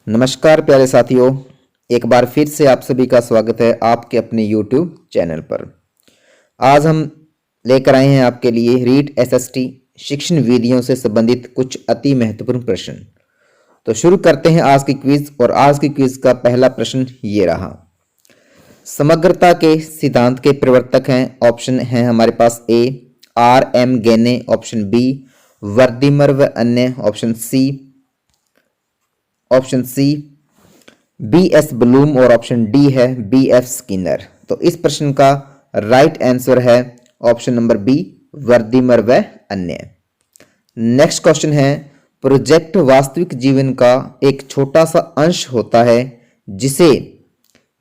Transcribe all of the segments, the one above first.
नमस्कार प्यारे साथियों, एक बार फिर से आप सभी का स्वागत है आपके अपने YouTube चैनल पर। आज हम लेकर आए हैं आपके लिए रीट एसएसटी शिक्षण विधियों से संबंधित कुछ अति महत्वपूर्ण प्रश्न। तो शुरू करते हैं आज की क्विज। और आज की क्विज का पहला प्रश्न ये रहा। समग्रता के सिद्धांत के प्रवर्तक हैं। ऑप्शन है हमारे पास A R M Gagne, option B Wertheimer व अन्य, option C B S Bloom और ऑप्शन डी है बी एफ स्किनर। तो इस प्रश्न का राइट आंसर है ऑप्शन नंबर बी वर्दीमर व अन्य। नेक्स्ट क्वेश्चन है, प्रोजेक्ट वास्तविक जीवन का एक छोटा सा अंश होता है जिसे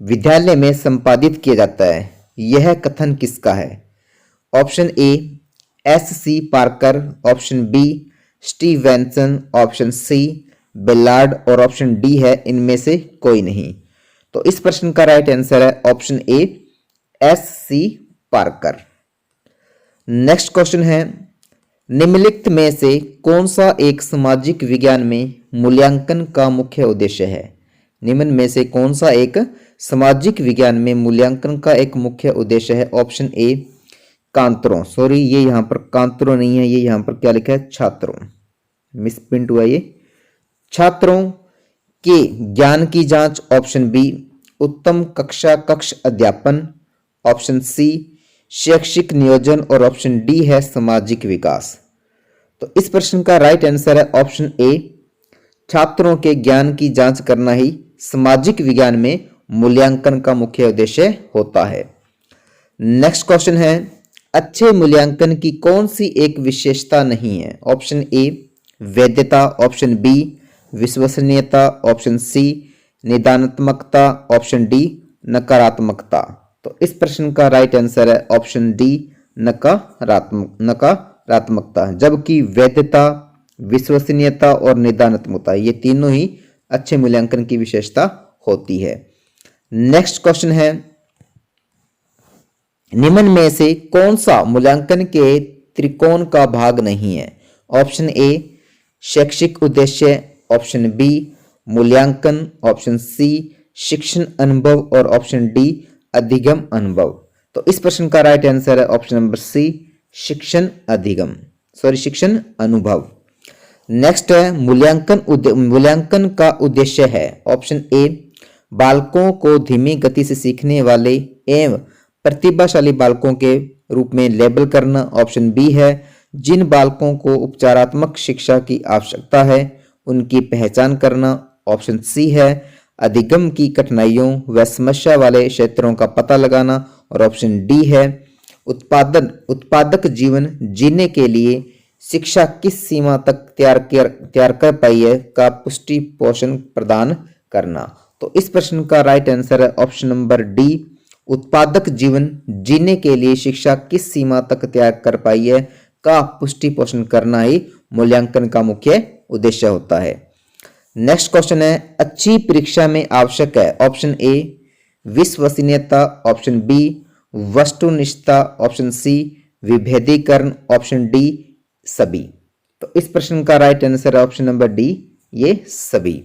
विद्यालय में संपादित किया जाता है। यह कथन किसका है? Option A S C Parker, option B Stevenson, option C Ballard और ऑप्शन डी है इनमें से कोई नहीं। तो इस प्रश्न का राइट आंसर है option A S C Parker. Next question है, निम्नलिखित में से कौन सा एक सामाजिक विज्ञान में मूल्यांकन का मुख्य उद्देश्य है? निम्न में से कौन सा एक सामाजिक विज्ञान में मूल्यांकन का एक मुख्य उद्देश्य है? ऑप्शन ए कांतरों, सॉरी ये यहां पर कांतरों नहीं है, ये यहां पर क्या लिखा है छात्रों, मिसप्रिंट हुआ ये, छात्रों के ज्ञान की जांच, ऑप्शन बी उत्तम कक्ष अध्यापन, ऑप्शन सी शैक्षिक नियोजन और ऑप्शन डी है सामाजिक विकास। तो इस प्रश्न का राइट आंसर है ऑप्शन ए छात्रों के ज्ञान की जांच करना ही सामाजिक विज्ञान में मूल्यांकन का मुख्य उद्देश्य होता है। नेक्स्ट क्वेश्चन है, अच्छे मूल्यांकन की कौन सी एक विशेषता नहीं है? ऑप्शन ए वैधता, ऑप्शन बी विश्वसनीयता, ऑप्शन सी निदानात्मकता, ऑप्शन डी नकारात्मकता। तो इस प्रश्न का राइट आंसर है ऑप्शन डी नकारात्मकता, जबकि वैधता, विश्वसनीयता और निदानात्मकता ये तीनों ही अच्छे मूल्यांकन की विशेषता होती है। नेक्स्ट क्वेश्चन है, निम्न में से कौन सा मूल्यांकन के त्रिकोण का भाग नहीं है? ऑप्शन ए शैक्षिक उद्देश्य, ऑप्शन बी मूल्यांकन, ऑप्शन सी शिक्षण अनुभव और ऑप्शन डी अधिगम अनुभव। तो इस प्रश्न का राइट आंसर है ऑप्शन नंबर सी शिक्षण अनुभव। नेक्स्ट है, मूल्यांकन का उद्देश्य है। ऑप्शन ए बालकों को धीमी गति से सीखने वाले एवं प्रतिभाशाली बालकों के रूप में लेबल करना, ऑप्शन बी है जिन बालकों को उपचारात्मक शिक्षा की आवश्यकता है उनकी पहचान करना, ऑप्शन सी है अधिगम की कठिनाइयों व समस्या वाले क्षेत्रों का पता लगाना और ऑप्शन डी है उत्पादक जीवन जीने के लिए शिक्षा किस सीमा तक तैयार कर पाई है का पुष्टि पोषण प्रदान करना। तो इस प्रश्न का राइट आंसर है ऑप्शन नंबर डी उत्पादक जीवन जीने के लिए शिक्षा किस सीमा तक तैयार कर पाई है का पुष्टि पोषण करना ही मूल्यांकन का मुख्य उद्देश्य होता है। नेक्स्ट क्वेश्चन है, अच्छी परीक्षा में आवश्यक है। ऑप्शन ए विश्वसनीयता, ऑप्शन बी वस्तुनिष्ठता, ऑप्शन सी विभेदीकरण, ऑप्शन डी सभी। तो इस प्रश्न का राइट आंसर है ऑप्शन नंबर डी ये सभी।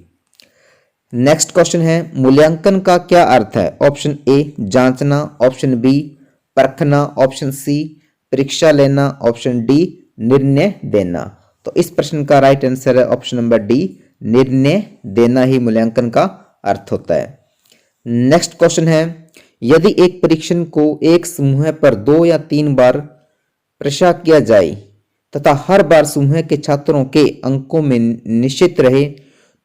नेक्स्ट क्वेश्चन है, मूल्यांकन का क्या अर्थ है? ऑप्शन ए जांचना, ऑप्शन बी परखना, ऑप्शन सी परीक्षा लेना, ऑप्शन डी निर्णय देना। तो इस प्रश्न का राइट आंसर है ऑप्शन नंबर डी निर्णय देना ही मूल्यांकन का अर्थ होता है। नेक्स्ट क्वेश्चन है, यदि एक परीक्षण को एक समूह पर 2 या 3 बार प्रश्न किया जाए तथा हर बार समूह के छात्रों के अंकों में निश्चित रहे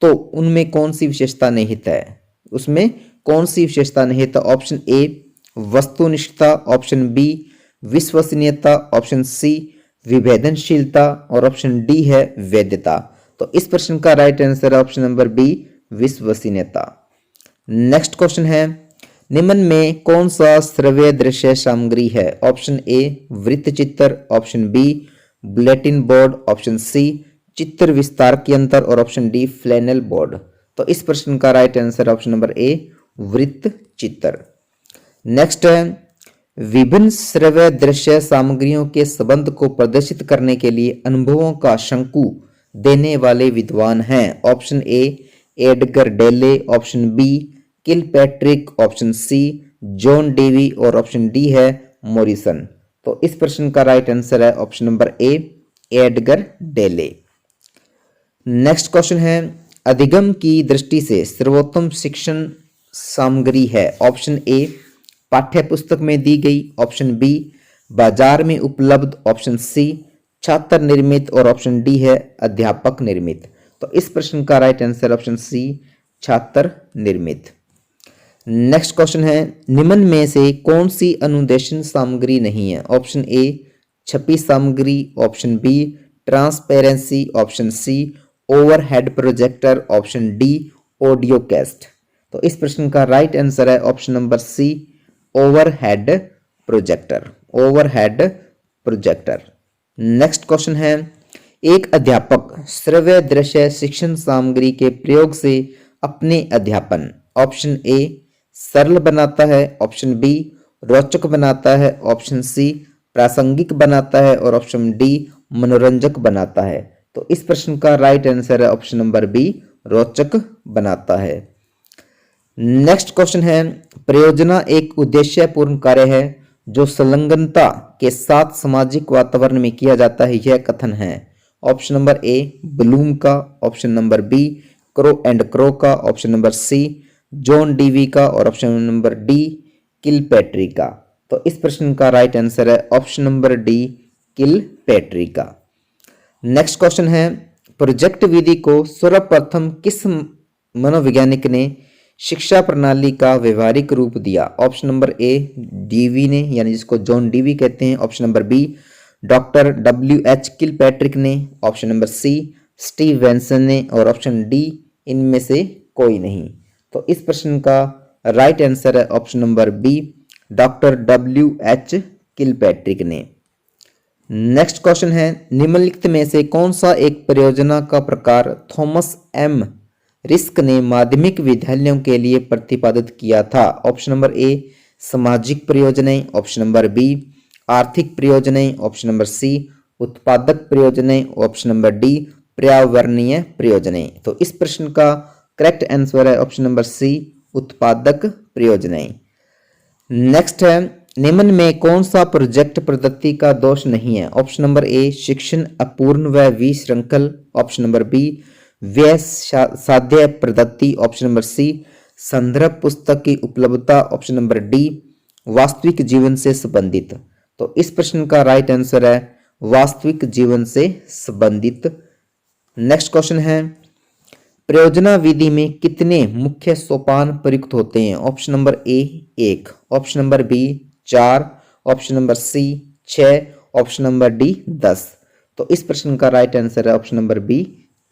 तो उनमें कौन सी विशेषता निहित है? उसमें कौन सी विशेषता निहित है? ऑप्शन ए वस्तुनिष्ठता, ऑप्शन बी विश्वसनीयता, ऑप्शन सी विभेदनशीलता और ऑप्शन डी है वैधता। तो इस प्रश्न का राइट आंसर है ऑप्शन नंबर बी विश्वसनीयता। नेक्स्ट क्वेश्चन है, निम्न में कौन सा श्रव्य दृश्य सामग्री है? ऑप्शन ए वृत्त चित्र, option B bulletin board, option C चित्र विस्तार यंत्र और ऑप्शन डी फ्लैनेल बोर्ड। तो इस प्रश्न का राइट आंसर ऑप्शन नंबर ए वृत्त चित्र। नेक्स्ट है, विभिन्न श्रव्य दृश्य सामग्रियों के संबंध को प्रदर्शित करने के लिए अनुभवों का शंकु देने वाले विद्वान हैं। Option A Edgar Dale, option B Kilpatrick, option C John Dewey और ऑप्शन डी है मॉरिसन। तो इस प्रश्न का राइट आंसर है option number A Edgar Dale. Next question है अधिगम की दृष्टि से सर्वोत्तम शिक्षण सामग्री है। ऑप्शन ए पाठ्य पुस्तक में दी गई, ऑप्शन बी बाजार में उपलब्ध, ऑप्शन सी छात्र निर्मित और ऑप्शन डी है अध्यापक निर्मित। तो इस प्रश्न का राइट आंसर ऑप्शन सी छात्र निर्मित। नेक्स्ट क्वेश्चन है निम्न में से कौन सी अनुदेशन सामग्री नहीं है। ऑप्शन ए छपी सामग्री, option B transparency, option C overhead projector, option D audio cassette. तो इस प्रश्न का राइट आंसर है option number C overhead projector, overhead projector. Next question है एक अध्यापक श्रव्य दृश्य शिक्षण सामग्री के प्रयोग से अपने अध्यापन ऑप्शन ए सरल बनाता है, ऑप्शन बी रोचक बनाता है, ऑप्शन सी प्रासंगिक बनाता है और ऑप्शन डी मनोरंजक बनाता है। तो इस प्रश्न का राइट आंसर है ऑप्शन नंबर बी रोचक बनाता है। नेक्स्ट क्वेश्चन है परियोजना एक उद्देश्यपूर्ण कार्य है जो संलग्नता के साथ सामाजिक वातावरण में किया जाता है, यह कथन है। ऑप्शन नंबर ए ब्लूम का, option number B Crow and Crow का, option number C John Dewey का और ऑप्शन नंबर डी किलपैट्री का। तो इस प्रश्न का राइट आंसर है ऑप्शन नंबर डी किलपैट्री का। नेक्स्ट क्वेश्चन है प्रोजेक्ट विधि को सर्वप्रथम किस मनोवैज्ञानिक ने शिक्षा प्रणाली का व्यवहारिक रूप दिया। ऑप्शन नंबर ए डीवी ने, यानी जिसको जॉन डीवी कहते हैं, option number B doctor WH Kilpatrick ने, option number C Steve Stevenson ने और ऑप्शन डी इनमें से कोई नहीं। तो इस प्रश्न का राइट आंसर है option number B doctor WH Kilpatrick ने। नेक्स्ट क्वेश्चन है निम्नलिखित में से कौन सा एक परियोजना का प्रकार थॉमस एम रिस्क ने माध्यमिक विद्यालयों के लिए प्रतिपादित किया था। ऑप्शन नंबर ए सामाजिक परियोजनाएं, ऑप्शन नंबर बी आर्थिक परियोजनाएं, ऑप्शन नंबर सी उत्पादक परियोजनाएं, ऑप्शन नंबर डी पर्यावरणीय परियोजनाएं। तो इस प्रश्न का करेक्ट आंसर है ऑप्शन नंबर सी उत्पादक परियोजनाएं। नेक्स्ट है निम्न में कौन सा प्रोजेक्ट पद्धति का दोष नहीं है। ऑप्शन नंबर ए शिक्षण अपूर्ण व विशृंखल, ऑप्शन नंबर बी व्यय साध्य पद्धति, ऑप्शन नंबर सी संदर्भ पुस्तक की उपलब्धता, ऑप्शन नंबर डी वास्तविक जीवन से संबंधित। तो इस प्रश्न का राइट आंसर है वास्तविक जीवन से संबंधित। नेक्स्ट क्वेश्चन है परियोजना विधि में कितने मुख्य सोपान प्रयुक्त होते हैं। Option number A 1, option number B 4, option number C 6, option number D 10। तो इस प्रश्न का राइट आंसर है ऑप्शन नंबर बी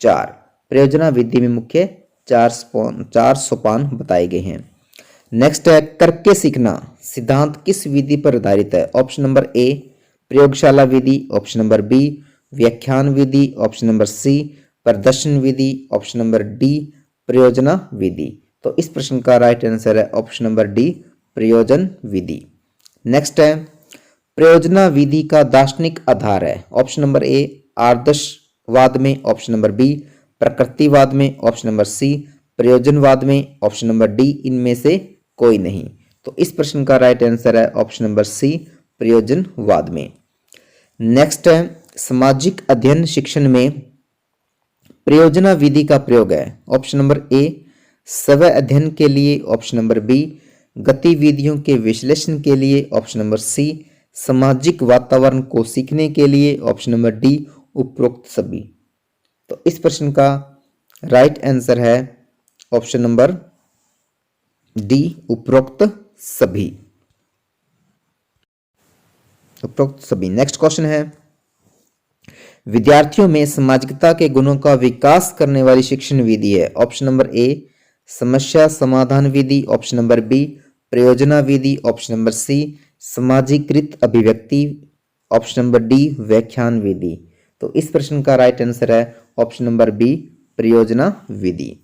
4। परियोजना विधि में मुख्य चार सोपान बताए गए हैं। नेक्स्ट है करके सीखना सिद्धांत किस विधि पर आधारित है। ऑप्शन नंबर ए प्रयोगशाला विधि, ऑप्शन नंबर बी व्याख्यान विधि, ऑप्शन नंबर सी प्रदर्शन विधि, ऑप्शन नंबर डी परियोजना विधि। तो इस प्रश्न का राइट आंसर है ऑप्शन नंबर डी प्रयोजन विधि। नेक्स्ट है परियोजना विधि का दार्शनिक आधार है। ऑप्शन नंबर ए आदर्शवाद में, ऑप्शन नंबर बी प्रकृतिवाद में, ऑप्शन नंबर सी प्रयोजनवाद में, ऑप्शन नंबर डी इनमें से कोई नहीं। तो इस प्रश्न का राइट आंसर है ऑप्शन नंबर सी प्रयोजनवाद में। नेक्स्ट है सामाजिक अध्ययन शिक्षण में परियोजना विधि का प्रयोग है। ऑप्शन नंबर ए स्व अध्ययन के लिए, ऑप्शन नंबर बी गतिविधियों के विश्लेषण के लिए, ऑप्शन नंबर सी सामाजिक वातावरण को सीखने के लिए, ऑप्शन नंबर डी उपरोक्त सभी। तो इस प्रश्न का राइट आंसर है ऑप्शन नंबर डी उपरोक्त सभी, उपरोक्त सभी। नेक्स्ट क्वेश्चन है विद्यार्थियों में सामाजिकता के गुणों का विकास करने वाली शिक्षण विधि है। ऑप्शन नंबर ए समस्या समाधान विधि, ऑप्शन नंबर बी प्रयोजना विधि, ऑप्शन नंबर सी समाजीकृत अभिव्यक्ति, ऑप्शन नंबर डी व्याख्यान विधि। तो इस प्रश्न का राइट आंसर है ऑप्शन नंबर बी परियोजना विधि।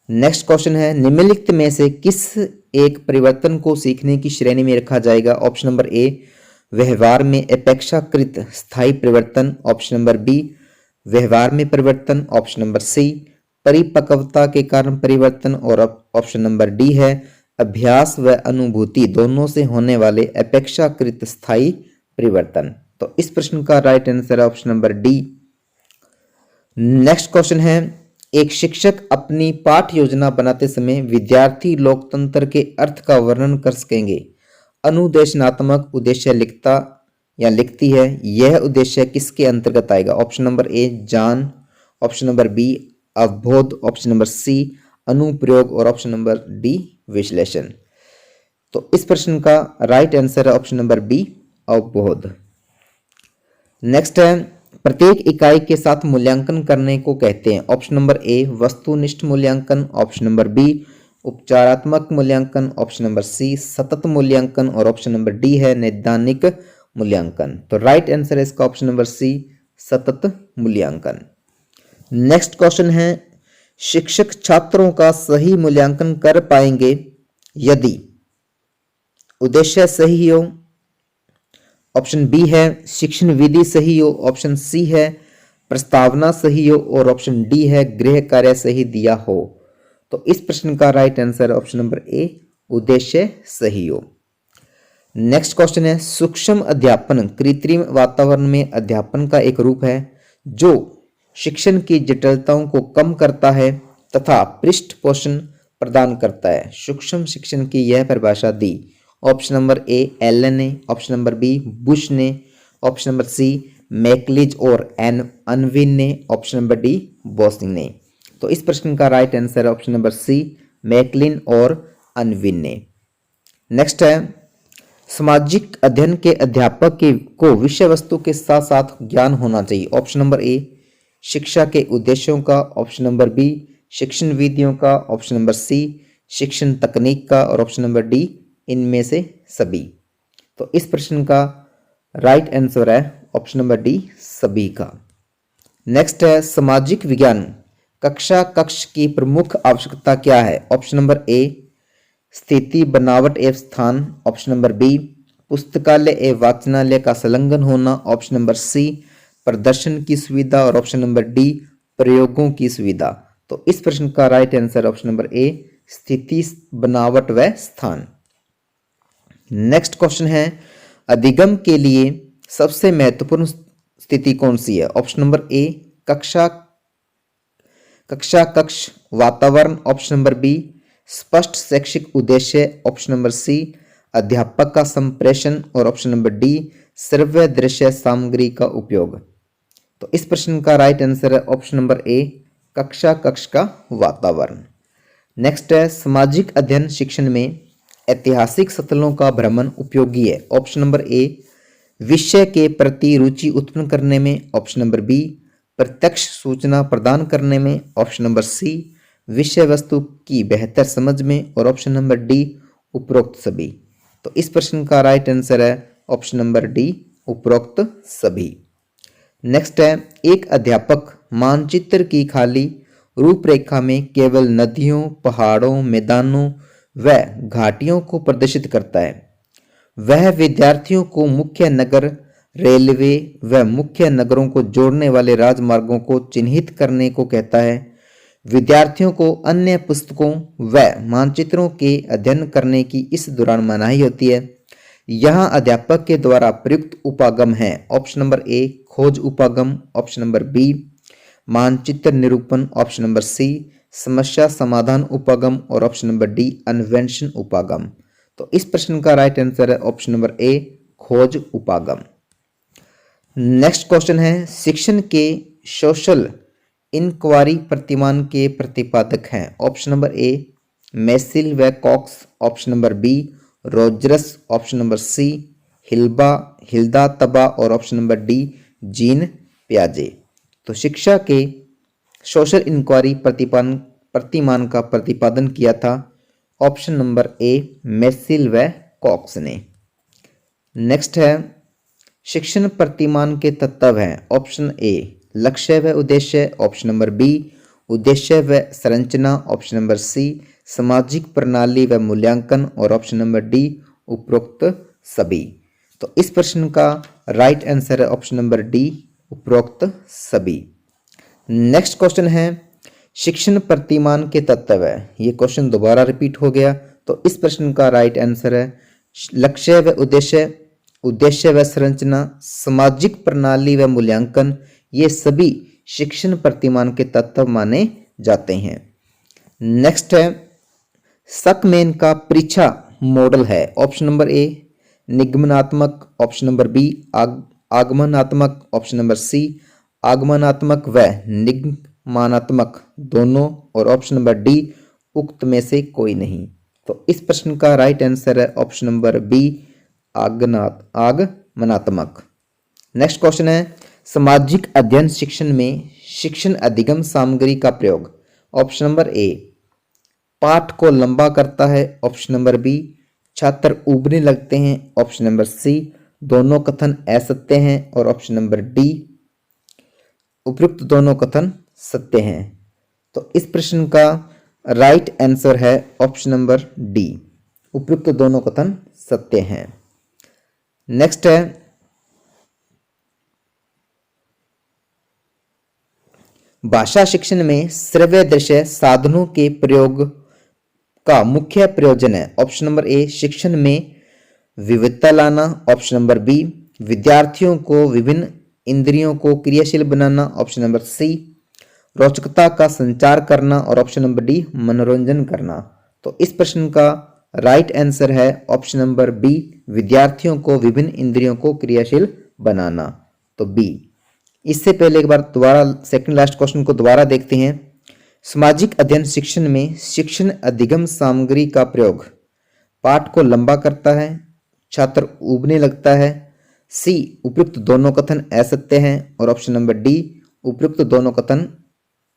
नेक्स्ट क्वेश्चन है निम्नलिखित में से किस एक परिवर्तन को सीखने की श्रेणी में रखा जाएगा। ऑप्शन नंबर ए व्यवहार में अपेक्षाकृत स्थायी परिवर्तन, ऑप्शन नंबर बी व्यवहार में परिवर्तन, ऑप्शन नंबर सी परिपक्वता के कारण परिवर्तन, और ऑप्शन नंबर डी है अभ्यास व अनुभूति दोनों से होने वाले अपेक्षाकृत स्थायी परिवर्तन। तो इस प्रश्न का राइट आंसर है option number D. Next question है, एक शिक्षक अपनी पाठ योजना बनाते समय विद्यार्थी लोकतंत्र के अर्थ का वर्णन कर सकेंगे। अनुदेशनात्मक उद्देश्य लिखता या लिखती है, यह उद्देश्य किसके अंतर्गत आएगा? ऑप्शन नंबर ए ज्ञान, ऑप्शन नंबर बी अवबोध, ऑप्शन नंबर सी अनुप्रयोग, और ऑप्शन नंबर डी विश्लेषण। तो इस प्रश्न का राइट आंसर है ऑप्शन नंबर बी अवबोध। नेक्स्ट है, प्रत्येक इकाई के साथ मूल्यांकन करने को कहते हैं। ऑप्शन नंबर ए वस्तुनिष्ठ मूल्यांकन, ऑप्शन नंबर बी उपचारात्मक मूल्यांकन, ऑप्शन नंबर सी सतत मूल्यांकन, और ऑप्शन नंबर डी है नैदानिक मूल्यांकन। तो राइट आंसर है इसका ऑप्शन नंबर सी सतत मूल्यांकन। नेक्स्ट क्वेश्चन है, शिक्षक छात्रों का सही मूल्यांकन कर पाएंगे यदि उद्देश्य सही हो, ऑप्शन बी है शिक्षण विधि सही हो, ऑप्शन सी है प्रस्तावना सही हो, और ऑप्शन डी है गृह कार्य सही दिया हो। तो इस प्रश्न का राइट आंसर ऑप्शन नंबर ए उद्देश्य सही हो। नेक्स्ट क्वेश्चन है, सूक्ष्म अध्यापन कृत्रिम वातावरण में अध्यापन का एक रूप है जो शिक्षण की जटिलताओं को कम करता है तथा पृष्ठपोषण प्रदान करता है। सूक्ष्म शिक्षण की यह परिभाषा दी। ऑप्शन नंबर ए एलन ने, ऑप्शन नंबर बी बुश ने, ऑप्शन नंबर सी मैकलिज और अनविन ने, ऑप्शन नंबर डी बोसिंग ने। तो इस प्रश्न का राइट आंसर है ऑप्शन नंबर सी मैकलिन और अनविन ने। नेक्स्ट है, सामाजिक अध्ययन के अध्यापक को विषय वस्तु के साथ साथ ज्ञान होना चाहिए। ऑप्शन नंबर ए शिक्षा के उद्देश्यों का, ऑप्शन नंबर बी शिक्षण विधियों का, ऑप्शन नंबर सी शिक्षण तकनीक का, और ऑप्शन नंबर डी इनमें से सभी। तो इस प्रश्न का राइट आंसर है ऑप्शन नंबर डी सभी का। नेक्स्ट है, सामाजिक विज्ञान कक्षा कक्ष की प्रमुख आवश्यकता क्या है? ऑप्शन नंबर ए स्थिति बनावट एवं स्थान, ऑप्शन नंबर बी पुस्तकालय एवं वाचनालय का संलग्न होना, ऑप्शन नंबर सी प्रदर्शन की सुविधा, और ऑप्शन नंबर डी प्रयोगों की सुविधा। तो इस प्रश्न का राइट आंसर ऑप्शन नंबर ए स्थिति बनावट व स्थान। नेक्स्ट क्वेश्चन है, अधिगम के लिए सबसे महत्वपूर्ण स्थिति कौन सी है? ऑप्शन नंबर ए कक्षा कक्ष वातावरण, ऑप्शन नंबर बी स्पष्ट शैक्षिक उद्देश्य, ऑप्शन नंबर सी अध्यापक का संप्रेषण, और ऑप्शन नंबर डी श्रव्य दृश्य सामग्री का उपयोग। तो इस प्रश्न का राइट आंसर है ऑप्शन नंबर ए कक्षा कक्ष का वातावरण। नेक्स्ट है, सामाजिक अध्ययन शिक्षण में ऐतिहासिक स्थलों का भ्रमण उपयोगी है। ऑप्शन नंबर ए विषय के प्रति रुचि उत्पन्न करने में, ऑप्शन नंबर बी प्रत्यक्ष सूचना प्रदान करने में, ऑप्शन नंबर सी विषय वस्तु की बेहतर समझ में, और ऑप्शन नंबर डी उपरोक्त सभी। तो इस प्रश्न का राइट आंसर है ऑप्शन नंबर डी उपरोक्त सभी। नेक्स्ट है, एक अध्यापक मानचित्र की खाली रूपरेखा में केवल नदियों, पहाड़ों, मैदानों व घाटियों को प्रदर्शित करता है। वह विद्यार्थियों को मुख्य नगर, रेलवे व मुख्य नगरों को जोड़ने वाले राजमार्गों को चिन्हित करने को कहता है। विद्यार्थियों को अन्य पुस्तकों व मानचित्रों के अध्ययन करने की इस दौरान मनाही होती है। यहाँ अध्यापक के द्वारा प्रयुक्त उपागम है। ऑप्शन नंबर ए खोज उपागम, ऑप्शन नंबर बी मानचित्र निरूपण, ऑप्शन नंबर सी समस्या समाधान उपागम, और ऑप्शन नंबर डी अन्वेषण उपागम। तो इस प्रश्न का राइट आंसर है ऑप्शन नंबर ए खोज उपागम। नेक्स्ट क्वेश्चन है, शिक्षण के सोशल इंक्वायरी प्रतिमान के प्रतिपादक हैं। ऑप्शन नंबर ए मेसिल व Cox, option number B Rogers, option number C Hilda Taba, और ऑप्शन नंबर डी जीन प्याजे। तो शिक्षा के सोशल इंक्वायरी प्रतिमान का प्रतिपादन किया था ऑप्शन नंबर ए मेसिल व कॉक्स ने। नेक्स्ट है, शिक्षण प्रतिमान के तत्व हैं। ऑप्शन ए लक्ष्य व उद्देश्य, ऑप्शन नंबर बी उद्देश्य व संरचना, ऑप्शन नंबर सी सामाजिक प्रणाली व मूल्यांकन, और ऑप्शन नंबर डी उपरोक्त सभी। तो इस प्रश्न का राइट आंसर है ऑप्शन नंबर डी उपरोक्त सभी। नेक्स्ट क्वेश्चन है, शिक्षण प्रतिमान के तत्व है। ये क्वेश्चन दोबारा रिपीट हो गया। तो इस प्रश्न का राइट आंसर है लक्ष्य व उद्देश्य, उद्देश्य व संरचना, सामाजिक प्रणाली व मूल्यांकन, ये सभी शिक्षण प्रतिमान के तत्व माने जाते हैं। नेक्स्ट है सकमेन का परीक्षा मॉडल है। ऑप्शन नंबर ए निगमनात्मक, ऑप्शन नंबर बी आगमनात्मक, ऑप्शन नंबर सी आगमनात्मक व निगमनात्मक दोनों, और ऑप्शन नंबर डी उक्त में से कोई नहीं। तो इस प्रश्न का राइट आंसर है ऑप्शन नंबर बी आगमनात्मक। नेक्स्ट क्वेश्चन है सामाजिक अध्ययन शिक्षण में शिक्षण अधिगम सामग्री का प्रयोग। ऑप्शन नंबर ए पाठ को लंबा करता है, ऑप्शन नंबर बी छात्र उबने लगते हैं, ऑप्शन नंबर सी दोनों कथन असत्य हैं, और ऑप्शन नंबर डी उपयुक्त दोनों कथन सत्य हैं। तो इस प्रश्न का राइट आंसर है ऑप्शन नंबर डी, उपयुक्त दोनों कथन सत्य हैं। नेक्स्ट है भाषा शिक्षण में श्रव्य दृश्य साधनों के प्रयोग का मुख्य प्रयोजन है। ऑप्शन नंबर ए शिक्षण में विविधता लाना, ऑप्शन नंबर बी विद्यार्थियों को विभिन्न इंद्रियों को क्रियाशील बनाना, ऑप्शन नंबर सी रोचकता का संचार करना, और ऑप्शन नंबर डी मनोरंजन करना। तो इस प्रश्न का राइट आंसर है ऑप्शन नंबर बी विद्यार्थियों को विभिन्न इंद्रियों को क्रियाशील बनाना। तो बी। इससे पहले एक बार दोबारा सेकंड लास्ट क्वेश्चन को दोबारा देखते हैं। सामाजिक अध्ययन शिक्षण में शिक्षण अधिगम सामग्री का प्रयोग पाठ को लंबा करता है, छात्र उबने लगता है, सी उपयुक्त दोनों कथन असत्य हैं, और ऑप्शन नंबर डी उपयुक्त दोनों कथन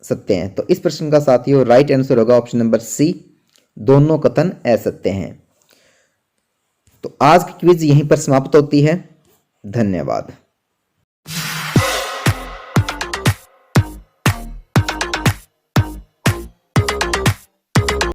सत्य हैं। तो इस प्रश्न का साथियों राइट आंसर होगा ऑप्शन नंबर सी दोनों कथन असत्य हैं। तो आज की क्विज यहीं पर समाप्त होती है। धन्यवाद।